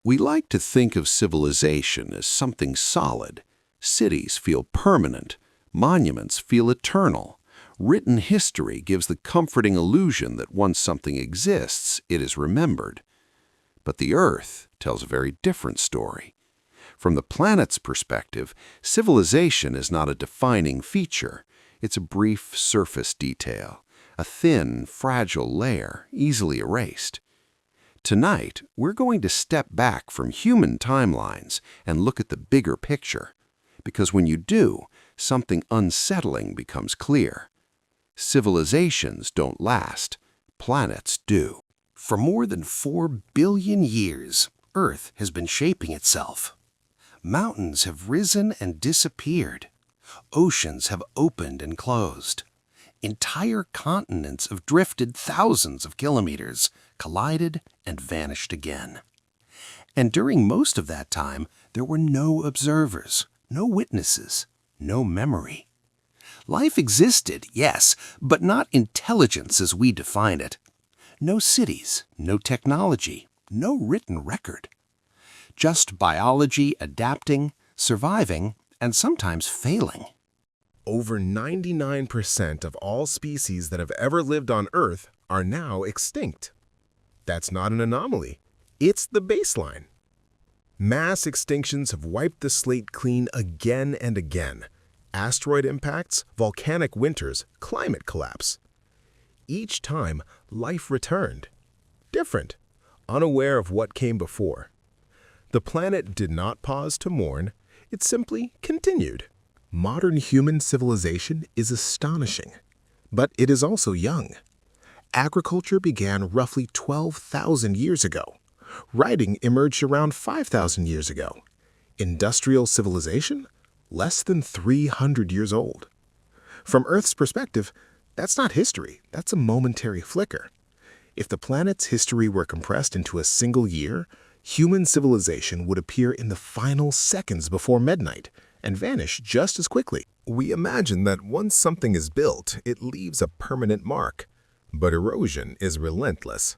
We like to think of civilization as something solid. Cities feel permanent. Monuments feel eternal. Written history gives the comforting illusion that once something exists, it is remembered. But the Earth tells a very different story. From the planet's perspective, civilization is not a defining feature. It's a brief surface detail, a thin, fragile layer, easily erased. Tonight, we're going to step back from human timelines and look at the bigger picture. Because when you do, something unsettling becomes clear. Civilizations don't last. Planets do. For more than 4 billion years, Earth has been shaping itself. Mountains have risen and disappeared. Oceans have opened and closed. Entire continents have drifted thousands of kilometers, collided, and vanished again. And during most of that time, there were no observers, no witnesses, no memory. Life existed, yes, but not intelligence as we define it. No cities, no technology, no written record. Just biology adapting, surviving, and sometimes failing. Over 99% of all species that have ever lived on Earth are now extinct. That's not an anomaly. It's the baseline. Mass extinctions have wiped the slate clean again and again. Asteroid impacts, volcanic winters, climate collapse. Each time, life returned. Different, unaware of what came before. The planet did not pause to mourn. It simply continued. Modern human civilization is astonishing, but it is also young. Agriculture began roughly 12,000 years ago. Writing emerged around 5,000 years ago. Industrial civilization? Less than 300 years old. From Earth's perspective, that's not history, that's a momentary flicker. If the planet's history were compressed into a single year, human civilization would appear in the final seconds before midnight and vanish just as quickly. We imagine that once something is built, it leaves a permanent mark. But erosion is relentless.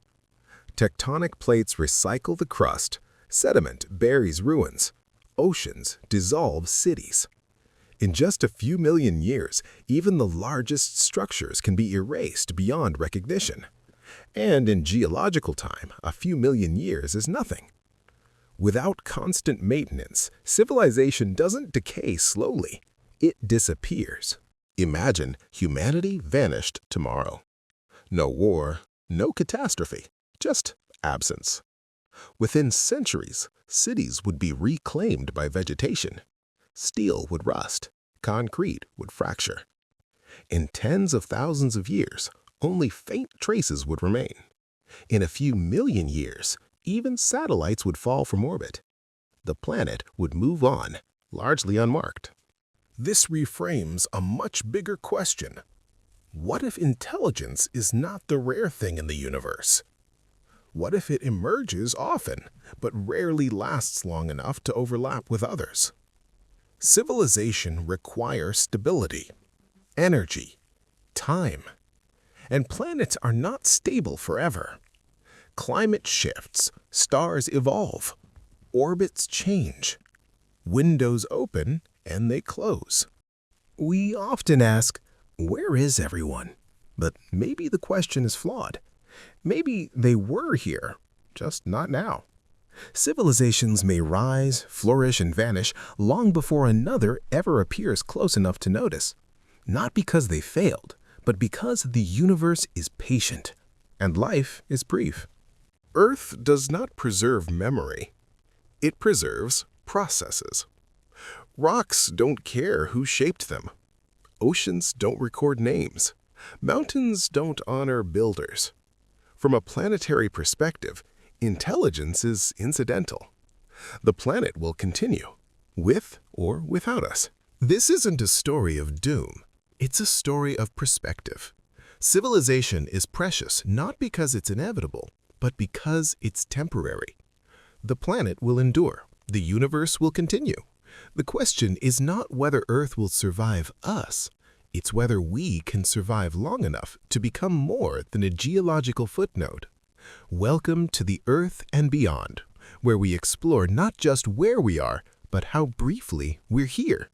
Tectonic plates recycle the crust, sediment buries ruins, oceans dissolve cities. In just a few million years, even the largest structures can be erased beyond recognition. And in geological time, a few million years is nothing. Without constant maintenance, civilization doesn't decay slowly. It disappears. Imagine humanity vanished tomorrow. No war, no catastrophe, just absence. Within centuries, cities would be reclaimed by vegetation. Steel would rust, concrete would fracture. In tens of thousands of years, only faint traces would remain. In a few million years, even satellites would fall from orbit. The planet would move on, largely unmarked. This reframes a much bigger question. What if intelligence is not the rare thing in the universe? What if it emerges often, but rarely lasts long enough to overlap with others? Civilization requires stability, energy, time. And planets are not stable forever. Climate shifts, stars evolve, orbits change, windows open and they close. We often ask, where is everyone? But maybe the question is flawed. Maybe they were here, just not now. Civilizations may rise, flourish, and vanish long before another ever appears close enough to notice. Not because they failed, but because the universe is patient, and life is brief. Earth does not preserve memory. It preserves processes. Rocks don't care who shaped them. Oceans don't record names. Mountains don't honor builders. From a planetary perspective, intelligence is incidental. The planet will continue, with or without us. This isn't a story of doom. It's a story of perspective. Civilization is precious not because it's inevitable, but because it's temporary. The planet will endure. The universe will continue. The question is not whether Earth will survive us. It's whether we can survive long enough to become more than a geological footnote. Welcome to the Earth and Beyond, where we explore not just where we are, but how briefly we're here.